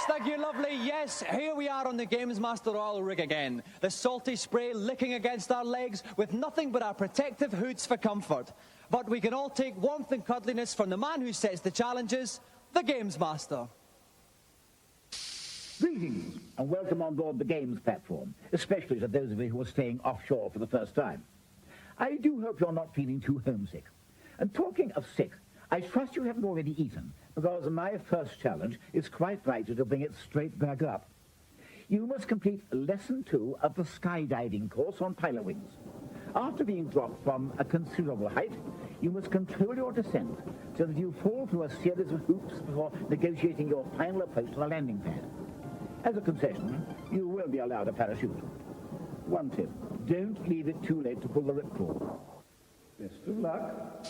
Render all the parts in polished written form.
Thank you, lovely. Yes, here we are on the GamesMaster oil rig again. The salty spray licking against our legs with nothing but our protective hoods for comfort. But we can all take warmth and cuddliness from the man who sets the challenges, the GamesMaster. Greetings and welcome on board the Games platform, especially to those of you who are staying offshore for the first time. I do hope you're not feeling too homesick. And talking of sick, I trust you haven't already eaten, because my first challenge is quite right to bring it straight back up. You must complete Lesson 2 of the skydiving course on pilot wings. After being dropped from a considerable height, you must control your descent so that you fall through a series of hoops before negotiating your final approach to the landing pad. As a concession, you will be allowed a parachute. One tip, don't leave it too late to pull the ripcord. Best of luck.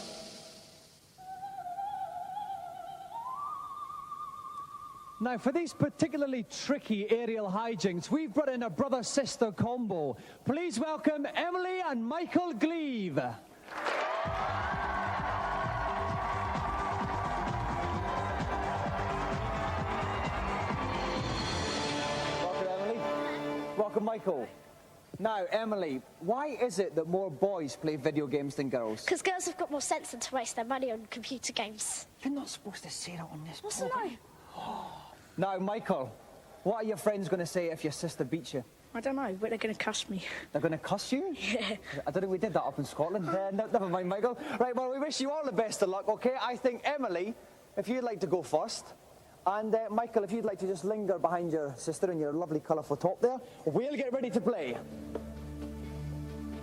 Now, for these particularly tricky aerial hijinks, we've brought in a brother-sister combo. Please welcome Emily and Michael Gleave. Welcome, Michael. Now, Emily, why is it that more boys play video games than girls? Because girls have got more sense than to waste their money on computer games. You're not supposed to say that on this What's the program. Now, Michael, what are your friends going to say if your sister beats you? I don't know, but they're going to cuss me. They're going to cuss you? Yeah. I don't think we did that up in Scotland. Never mind, Michael. Right, well, we wish you all the best of luck, OK? I think, Emily, if you'd like to go first, and Michael, if you'd like to just linger behind your sister in your lovely colourful top there, we'll get ready to play.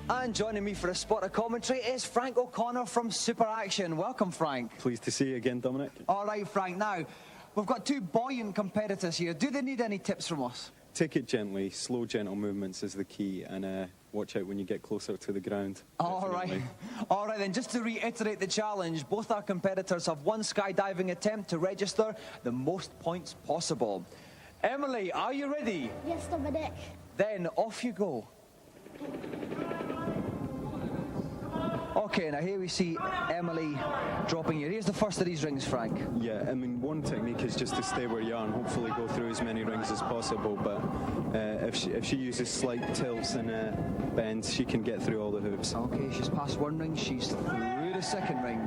And joining me for a spot of commentary is Frank O'Connor from Super Action. Welcome, Frank. Pleased to see you again, Dominic. All right, Frank. Now, we've got two buoyant competitors here. Do they need any tips from us? Take it gently. Slow, gentle movements is the key, and watch out when you get closer to the ground. All right. All right, then, just to reiterate the challenge, both our competitors have one skydiving attempt to register the most points possible. Emily, are you ready? Yes, Dominic. Then off you go. Okay, now here we see Emily dropping here. Here's the first of these rings, Frank. Yeah, I mean, one technique is just to stay where you are and hopefully go through as many rings as possible, but if she uses slight tilts and bends, she can get through all the hoops. Okay, she's passed one ring, she's through the second ring.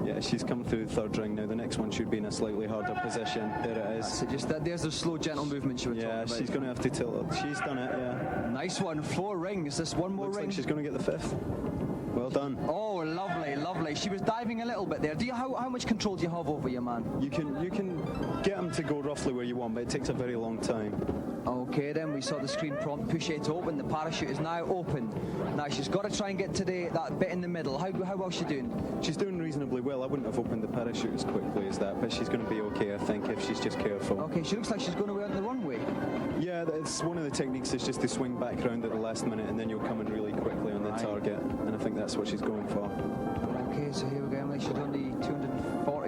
Yeah, she's come through the third ring now. The next one should be in a slightly harder position. There it is. So just there's the slow, gentle movement you were talking about. Yeah, she's going to have to tilt it. She's done it, yeah. Nice one, 4 rings. This one more Looks ring. like she's going to get the 5th. Well done. Oh, lovely, lovely. She was diving a little bit there. How much control do you have over your man? You can get him to go roughly where you want, but it takes a very long time. Okay, then we saw the screen prompt push it to open. The parachute is now open. Now she's got to try and get to that bit in the middle. How well is she doing? She's doing reasonably well. I wouldn't have opened the parachute as quickly as that, but she's going to be okay, I think, if she's just careful. Okay, she looks like she's going away on the runway. Yeah, that's one of the techniques is just to swing back round at the last minute and then you'll come in really quickly on the target, and I think that's what she's going for. Okay, so here we go, Emily. She's only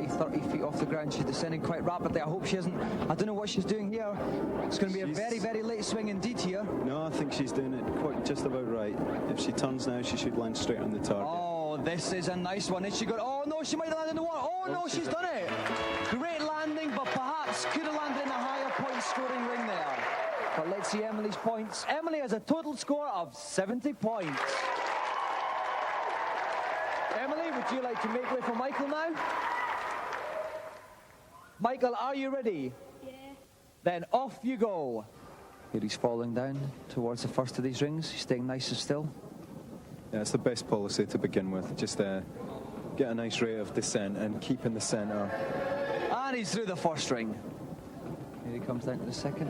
30 feet off the ground. She's descending quite rapidly. I hope she isn't. I don't know what she's doing here. It's going to be a very, very late swing indeed here. No, I think she's doing it quite just about right. If she turns now, she should land straight on the target. Oh, this is a nice one. Is she good? Oh, no, she might have landed in the water. Oh, no, she's done it. Great landing, but perhaps could have landed in a higher point-scoring ring there. But let's see Emily's points. Emily has a total score of 70 points. Emily, would you like to make way for Michael now? Michael, are you ready? Yeah. Then off you go. Here he's falling down towards the first of these rings. He's staying nice and still. Yeah, it's the best policy to begin with. Just get a nice rate of descent and keep in the centre. And he's through the first ring. Here he comes down to the second.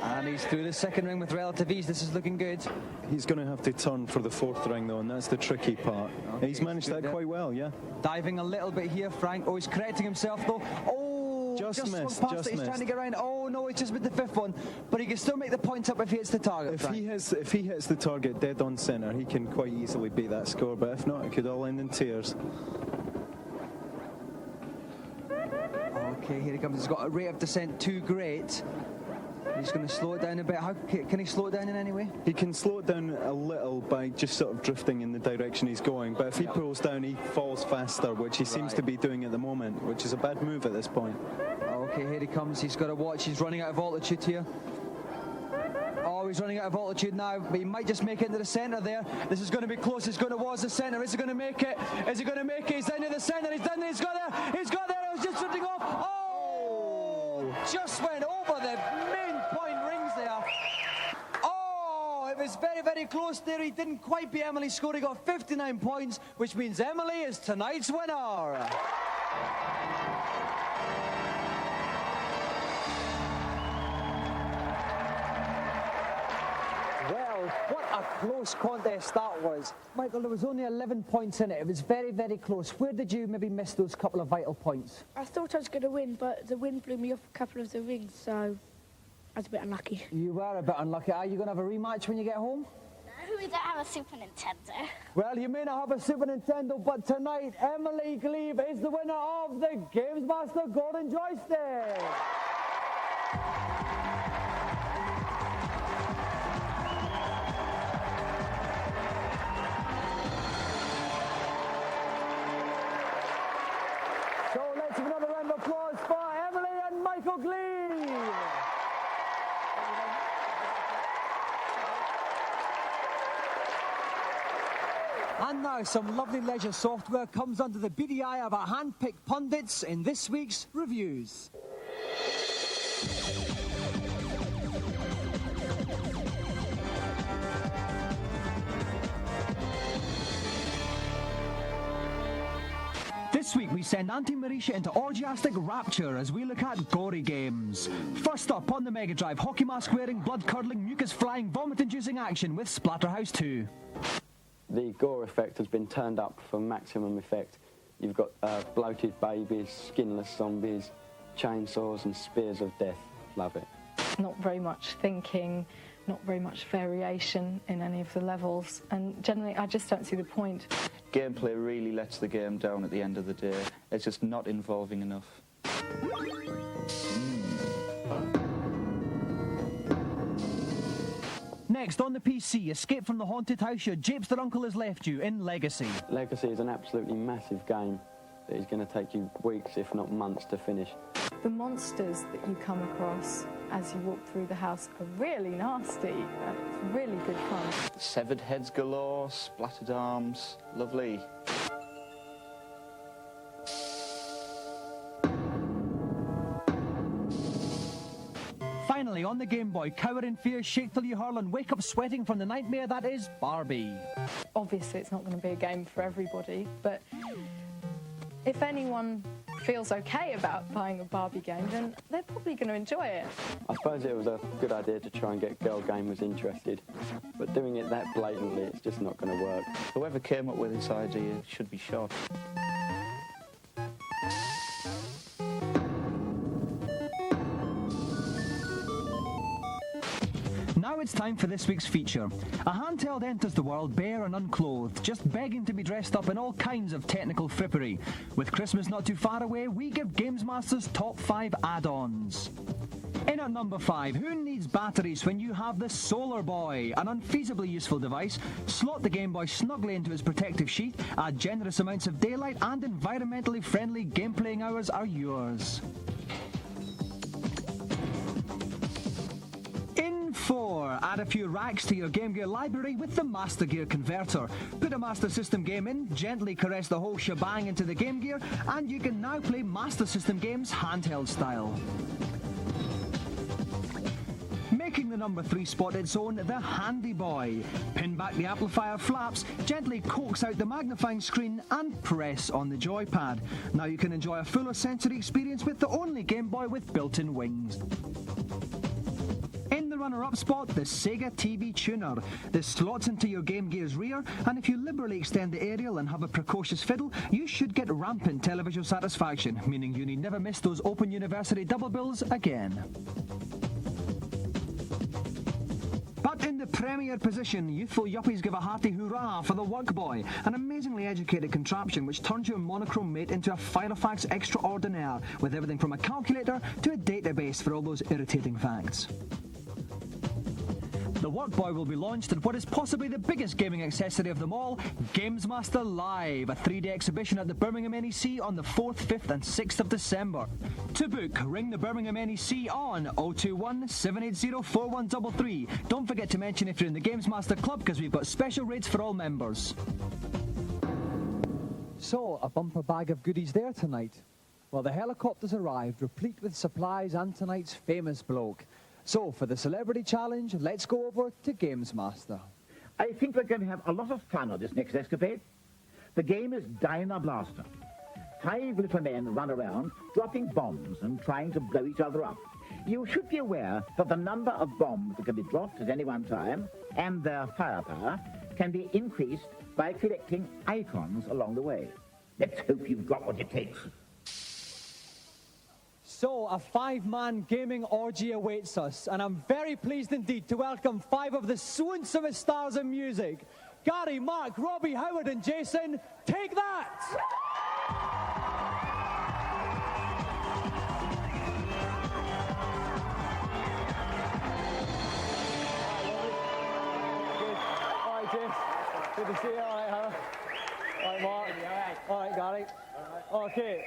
And he's through the second ring with relative ease. This is looking good. He's going to have to turn for the 4th ring, though, and that's the tricky part. Okay, he's managed that quite well, yeah. Diving a little bit here, Frank. Oh, he's correcting himself, though. Oh, just missed, swung past just it. He's missed. trying to get around. Oh, no, it's just with the 5th one. But he can still make the points up if he hits the target, If Frank. he hits the target dead on centre, he can quite easily beat that score, but if not, it could all end in tears. Okay, here he comes. He's got a rate of descent too great. He's going to slow it down a bit. How can he slow it down in any way? He can slow it down a little by just sort of drifting in the direction he's going, but if he pulls down, he falls faster, which he seems to be doing at the moment, which is a bad move at this point. Okay, here he comes. He's got to watch. He's running out of altitude here. Oh, he's running out of altitude now, but he might just make it into the centre there. This is going to be close. He's going towards the centre. Is he going to make it? Is he going to make it? He's down to the centre. He's down there. He's got there. He's got there. It was just drifting off. Oh! Just went over the main point rings there. Oh, it was very, very close there. He didn't quite beat Emily's score. He got 59 points, which means Emily is tonight's winner. What a close contest that was. Michael, there was only 11 points in it. It was very, very close. Where did you maybe miss those couple of vital points? I thought I was going to win, but the wind blew me off a couple of the rings, so I was a bit unlucky. You were a bit unlucky. Are you going to have a rematch when you get home? No, we don't have a Super Nintendo. Well, you may not have a Super Nintendo, but tonight, Emily Glebe is the winner of the GamesMaster Golden Joystick. So let's have another round of applause for Emily and Michael Glebe. And now some lovely leisure software comes under the beady eye of our hand-picked pundits in this week's reviews. This week we send Auntie Marisha into orgiastic rapture as we look at gory games. First up on the Mega Drive, hockey mask wearing, blood curdling, mucus flying, vomit inducing action with Splatterhouse 2. The gore effect has been turned up for maximum effect. You've got bloated babies, skinless zombies, chainsaws and spears of death. Love it. Not very much thinking, not very much variation in any of the levels, and generally I just don't see the point. Gameplay really lets the game down at the end of the day. It's just not involving enough. Next, on the PC, escape from the haunted house your japester uncle has left you in Legacy. Legacy is an absolutely massive game that is going to take you weeks, if not months, to finish. The monsters that you come across as you walk through the house are really nasty. It's really good fun. Severed heads galore, splattered arms, lovely. Finally, on the Game Boy, cower in fear, shake till you hurl and wake up sweating from the nightmare that is Barbie. Obviously it's not going to be a game for everybody, but if anyone feels okay about buying a Barbie game, then they're probably going to enjoy it. I suppose it was a good idea to try and get girl gamers interested, but doing it that blatantly, it's just not going to work. Whoever came up with this idea should be shot. Now it's time for this week's feature. A handheld enters the world bare and unclothed, just begging to be dressed up in all kinds of technical frippery. With Christmas not too far away, we give GamesMaster's top 5 add-ons. In at number 5, who needs batteries when you have the Solar Boy? An unfeasibly useful device. Slot the Game Boy snugly into its protective sheath, add generous amounts of daylight, and environmentally friendly game-playing hours are yours. 4. Add a few racks to your Game Gear library with the Master Gear Converter. Put a Master System game in, gently caress the whole shebang into the Game Gear, and you can now play Master System games handheld style. Making the number 3 spot its own, the Handy Boy. Pin back the amplifier flaps, gently coax out the magnifying screen, and press on the joypad. Now you can enjoy a fuller sensory experience with the only Game Boy with built-in wings. In the runner-up spot, the Sega TV Tuner. This slots into your Game Gear's rear, and if you liberally extend the aerial and have a precocious fiddle, you should get rampant televisual satisfaction, meaning you need never miss those Open University double bills again. But in the premier position, youthful yuppies give a hearty hurrah for the Work Boy, an amazingly educated contraption which turns your monochrome mate into a Filofax extraordinaire, with everything from a calculator to a database for all those irritating facts. The Workboy will be launched at what is possibly the biggest gaming accessory of them all, GamesMaster Live, a 3-day exhibition at the Birmingham NEC on the 4th, 5th and 6th of December. To book, ring the Birmingham NEC on 021 780 4133. Don't forget to mention if you're in the GamesMaster Club, because we've got special rates for all members. So, a bumper bag of goodies there tonight. Well, the helicopter's arrived, replete with supplies and tonight's famous bloke. So, for the Celebrity Challenge, let's go over to GamesMaster. I think we're going to have a lot of fun on this next escapade. The game is Dino Blaster. 5 little men run around dropping bombs and trying to blow each other up. You should be aware that the number of bombs that can be dropped at any one time and their firepower can be increased by collecting icons along the way. Let's hope you've got what it takes. So, a 5-man gaming orgy awaits us, and I'm very pleased indeed to welcome 5 of the swoonsomest stars in music. Gary, Mark, Robbie, Howard and Jason, take that! All right, Jason. Good to see you. All right, Howard. All right, Mark. All right, Gary. Okay.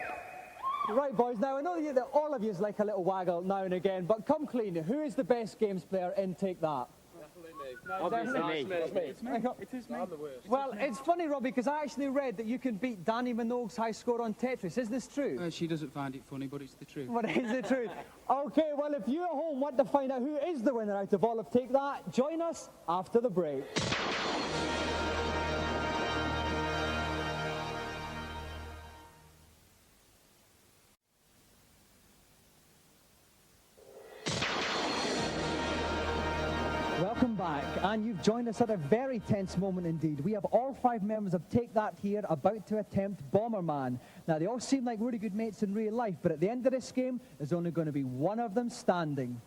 Right, boys, now I know that all of you like a little waggle now and again, but come clean, who is the best games player in Take That? Definitely me. No, definitely me. It's me. It is me. I'm the worst. Well, it's funny, Robbie, because I actually read that you can beat Danny Minogue's high score on Tetris. Is this true? She doesn't find it funny, but it's the truth. But it is the truth. Okay, well, if you at home want to find out who is the winner out of all of Take That, join us after the break. Welcome back, and you've joined us at a very tense moment indeed. We have all 5 members of Take That here about to attempt Bomberman. Now, they all seem like really good mates in real life, but at the end of this game, there's only going to be one of them standing.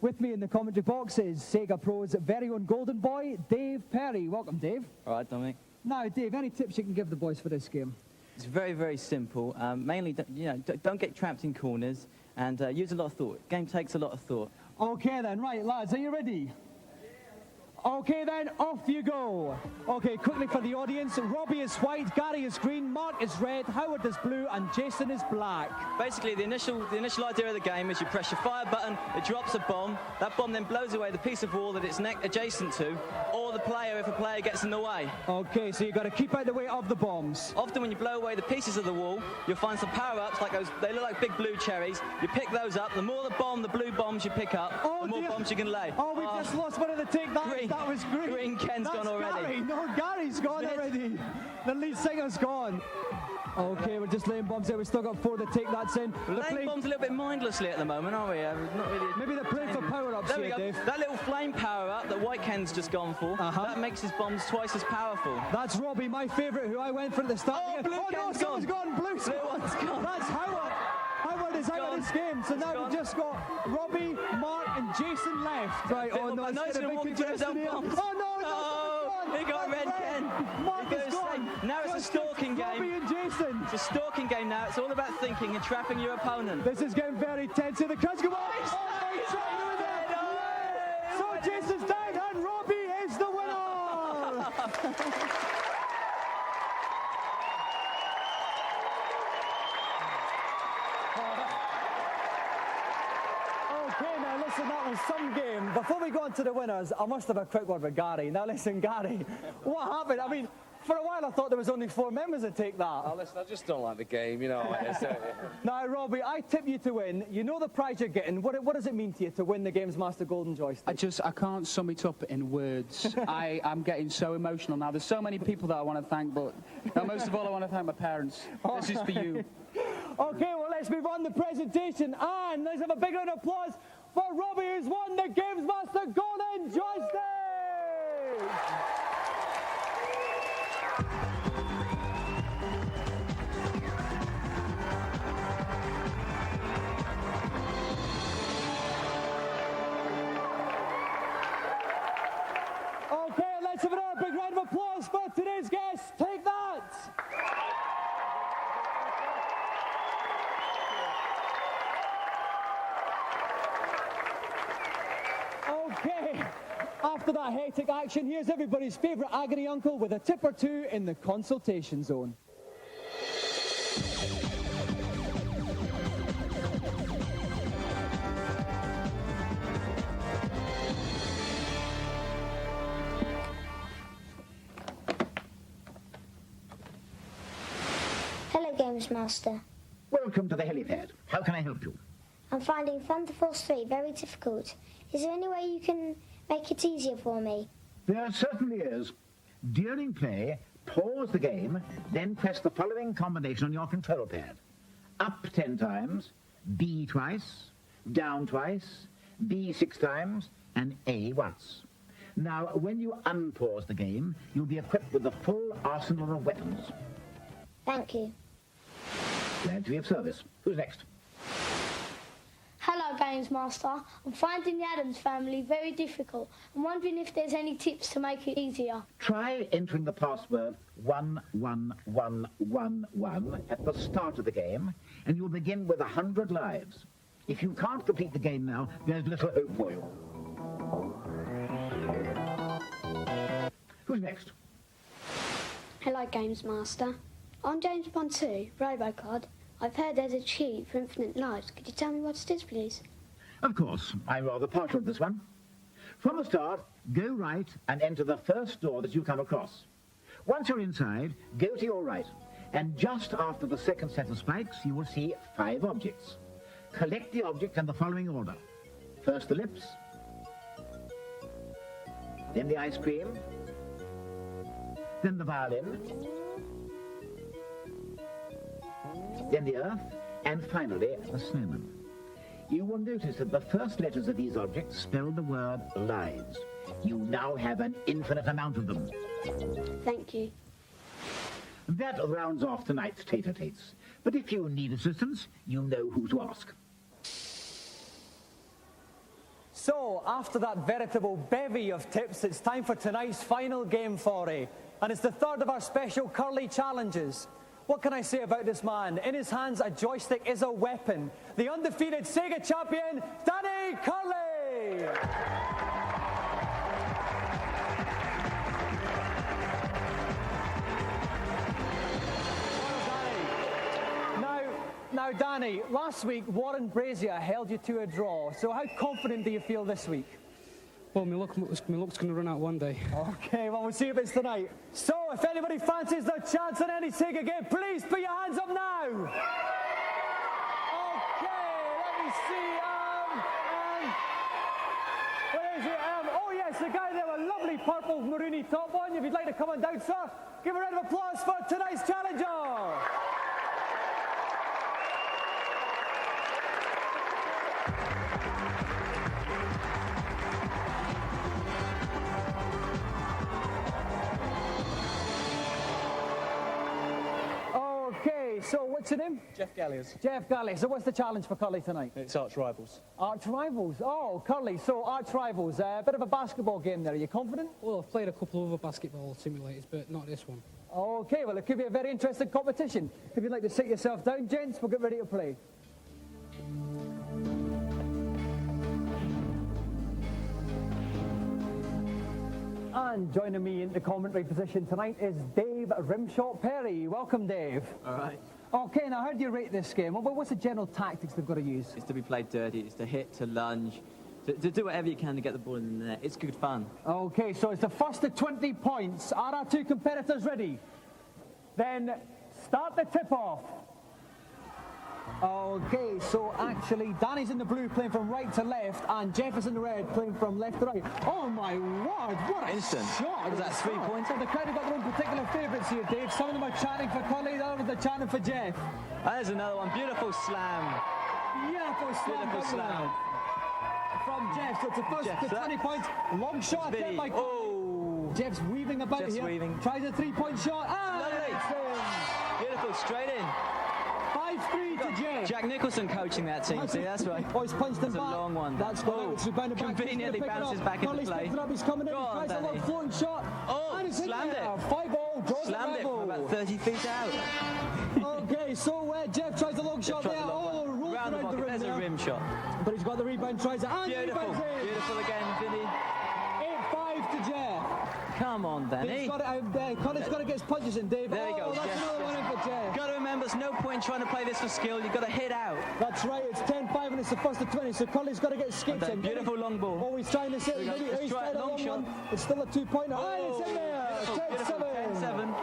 With me in the commentary box is Sega Pro's very own golden boy, Dave Perry. Welcome, Dave. All right, Dominic. Now, Dave, any tips you can give the boys for this game? It's very, very simple. Mainly, don't get trapped in corners and use a lot of thought. Game takes a lot of thought. Okay then, right, lads, are you ready? Okay then, off you go. Okay, quickly for the audience, Robbie is white, Gary is green, Mark is red, Howard is blue, and Jason is black. Basically, the initial idea of the game is you press your fire button, it drops a bomb, that bomb then blows away the piece of wall that it's adjacent to, or the player if a player gets in the way. Okay, so you've got to keep out the way of the bombs. Often when you blow away the pieces of the wall, you'll find some power-ups, like those, they look like big blue cherries. You pick those up, the more the blue bombs you pick up, the more bombs you can lay. Oh, we've just lost one of the Take That. Green. That was green. Green, Ken's gone already. Gary. No, Gary's gone already. The lead singer's gone. Okay, we're just laying bombs there. We've still got 4 to Take That in. We're laying bombs a little bit mindlessly at the moment, aren't we? Not really. Maybe they're playing for power-ups There we here, go. Dave. That little flame power-up that White Ken's just gone for, that makes his bombs twice as powerful. That's Robbie, my favourite, who I went for at the start. Oh, blue Ken's someone's gone. Blue one's gone. That's Howard. Howard is out of this game. So now we've just got Robbie, Mark and Jason left. Right, oh no, he's going to walk into his own bombs. Oh no, he got red, Ken. Mark is gone. Now it's a stalking game. Robbie and Jason. It's a stalking game now. It's all about thinking and trapping your opponent. This is getting very tense. The crowd's going So Jason's down and Robbie is the winner. Okay, now listen, that was some game. Before we go on to the winners, I must have a quick word with Gary. Now listen, Gary, what happened? I mean, for a while I thought there was only 4 members that Take That. Oh, listen, I just don't like the game, you know. Now, Robbie, I tip you to win. You know the prize you're getting. What does it mean to you to win the GamesMaster Golden Joystick? I can't sum it up in words. I'm getting so emotional now. There's so many people that I want to thank, but most of all, I want to thank my parents. This is for you. Okay, well, let's move on to the presentation. And let's have a big round of applause for Robbie, who's won the GamesMaster Golden Joystick! Okay, let's have another big round of applause for today's guest. Take that! Okay, After that hectic action, here's everybody's favourite agony uncle with a tip or two in the consultation zone. Hello, GamesMaster. Welcome to the helipad. How can I help you? I'm finding Thunder Force 3 very difficult. Is there any way you can make it easier for me? There certainly is. During play, pause the game, then press the following combination on your control pad. Up 10 times, B twice, down twice, B 6 times, and A once. Now, when you unpause the game, you'll be equipped with the full arsenal of weapons. Thank you. Glad to be of service. Who's next? Hello, GamesMaster. I'm finding the Addams family very difficult. I'm wondering if there's any tips to make it easier. Try entering the password 11111 at the start of the game, and you'll begin with 100 lives. If you can't complete the game now, there's little hope for you. Who's next? Hello, GamesMaster. On James Bond 2, Robocod, I've heard there's a cheat for infinite lives. Could you tell me what it is, please? Of course, I'm rather partial to this one. From the start, go right and enter the first door that you come across. Once you're inside, go to your right, and just after the second set of spikes, you will see 5 objects. Collect the objects in the following order. First the lips, then the ice cream, then the violin, then the earth, and finally the snowman. You will notice that the first letters of these objects spell the word lives. You now have an infinite amount of them. Thank you. That rounds off tonight's tater-tates. But if you need assistance, you know who to ask. So, after that veritable bevy of tips, it's time for tonight's final game foray. And it's the third of our special curly challenges. What can I say about this man? In his hands, a joystick is a weapon. The undefeated Sega champion, Danny Curley! Now, Danny, last week Warren Brazier held you to a draw. So how confident do you feel this week? Well, my luck's going to run out one day. Okay, well, we'll see if it's tonight. So, if anybody fancies their chance on any Sega game, please put your hands up now. Okay, let me see. Where is it? Oh, yes, the guy there with a lovely purple maroony top on. If you'd like to come on down, sir, give a round of applause for tonight's challenger. Okay, so what's your name? Jeff Galliers. Jeff Galliers. So what's the challenge for Curly tonight? It's Arch Rivals. Arch Rivals. Oh, Curly. So Arch Rivals. A bit of a basketball game there. Are you confident? Well, I've played a couple of other basketball simulators, but not this one. Okay, well, it could be a very interesting competition. If you'd like to sit yourself down, gents, we'll get ready to play. And joining me in the commentary position tonight is Dave Rimshot Perry. Welcome, Dave. All right. Okay, now how do you rate this game? What's the general tactics they've got to use? It's to be played dirty. It's to hit, to lunge, to do whatever you can to get the ball in the net. It's good fun. Okay, so it's the first to 20 points. Are our two competitors ready? Then start the tip-off. Okay, so actually Danny's in the blue playing from right to left and Jeff is in the red playing from left to right. Oh my word, what a instant shot. Was that 3 points? So the crowd have got their own particular favourites here, Dave. Some of them are chanting for Curly, others are chanting for Jeff. There's another one. Beautiful slam. Beautiful slam. Beautiful slam. From Jeff, so it's the first to 20 points. Long shot attempt by Curly. Oh. Jeff's weaving about Jeff's here. weaving. Tries a 3-point shot. Lovely. Beautiful, straight in. 5-3 to Jeff. Jack Nicholson coaching that team. See, that's right. Oh, he's punched him back. That's a long one. That's gone. It's rebounded back. Conveniently bounces back into play. It up. He's coming in. He tries a little floating shot. Oh, and slammed it. 5-0. Draws slammed it from about 30 feet out. Okay, so Jeff tries a long shot there. Oh, rolls around the rim. There's a rim shot. But he's got the rebound. Tries it. And beautiful. Beautiful again, Vinny. 8-5 Come on, Danny. Connor's got to get his punches in, Dave. There he goes. That's another one in for Jeff. Got to remember, there's no point trying to play this for skill. You've got to hit out. That's right. It's 10-5 and it's the first of 20. So Connor's got to get his skates in. Beautiful long ball. Oh, he's trying to sit. He's trying a long shot. It's still a 2-pointer. Oh, it's in there. 10-7.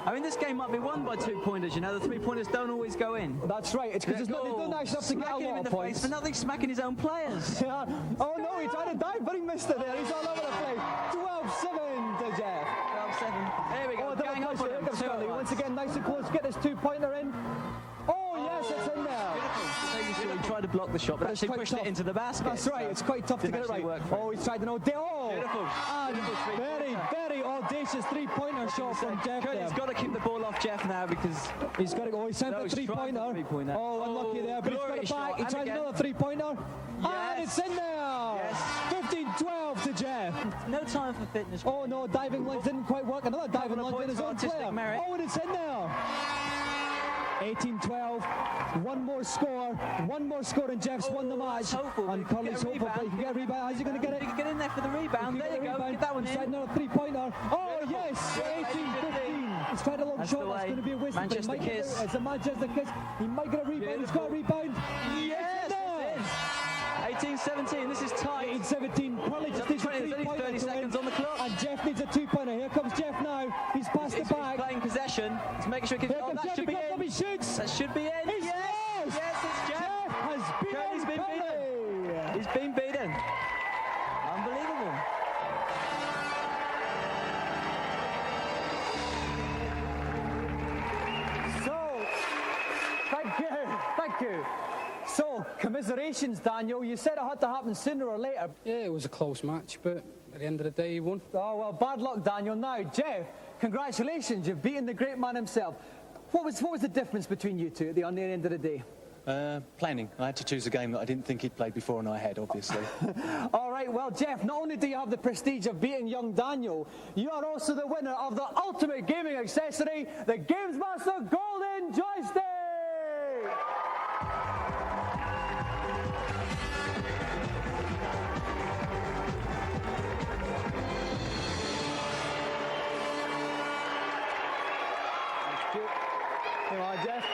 I mean, this game might be won by 2-pointers, you know. The 3-pointers don't always go in. That's right. It's because they don't actually have to get a lot of points. For nothing, smacking his own players. Yeah. Oh, no, he tried to dive, but he missed it there. He's all over the place. 12-7 to Jeff. 12-7. There we go. Gang up on him. Once again, nice and close. Get this 2-pointer in. Oh, yes, it's in there. Beautiful. He tried to block the shot, but actually pushed it into the basket. That's right. It's quite tough to get it right. Oh, he's tried to know. Beautiful. And very audacious 3-pointer shot from Jeff. He's got to keep the ball off Jeff now because he's got to go. He sent the 3-pointer. Oh, unlucky there, but he's got it back. He tries another 3-pointer. And it's in there. Yes. 15-12 to Jeff. No time for fitness. Oh no, diving lunge didn't quite work. Another diving lunge in his own player. Oh, and it's in there. 18-12. One more score and Jeff's won the match. And Curly's hopeful, but he can get a rebound. How's he going to get it? He can get in there for the rebound. There you go. Get that one in. Another 3-pointer. Oh, yes. 18-15. He's tried a long shot. That's going to be a waste. Manchester Kiss. It's a Manchester Kiss. He might get a rebound. He's got a rebound. Yes, it is. 18-17. This is tight. 18-17. Curly just needs a 3-pointer. 30 seconds on the clock. And Jeff needs a 2-pointer. Here comes Jeff now. He's passed it back. He's playing possession. He's making sure he can. Oh, that should be in. He shoots. That should be in. Yes, it's Jeff. Has been beaten. He's been beaten. Unbelievable. So, thank you. So, commiserations, Daniel. You said it had to happen sooner or later. Yeah, it was a close match, but at the end of the day, he won. Oh, well, bad luck, Daniel. Now, Jeff, congratulations. You've beaten the great man himself. What was the difference between you two on the end of the day? Planning. I had to choose a game that I didn't think he'd played before and I had, obviously. All right, well, Jeff, not only do you have the prestige of beating young Daniel, you are also the winner of the ultimate gaming accessory, the GamesMaster Golden Joystick! Come on, Jeff.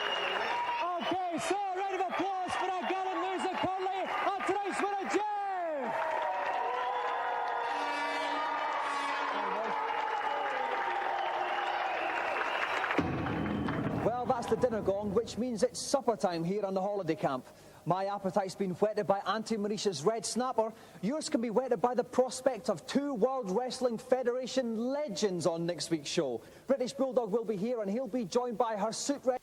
Okay, so a round of applause for our gallant loser, Conley, and tonight's winner, Jeff! Well, that's the dinner gong, which means it's supper time here on the holiday camp. My appetite's been whetted by Auntie Marisha's red snapper. Yours can be whetted by the prospect of 2 World Wrestling Federation legends on next week's show. British Bulldog will be here and he'll be joined by her suit red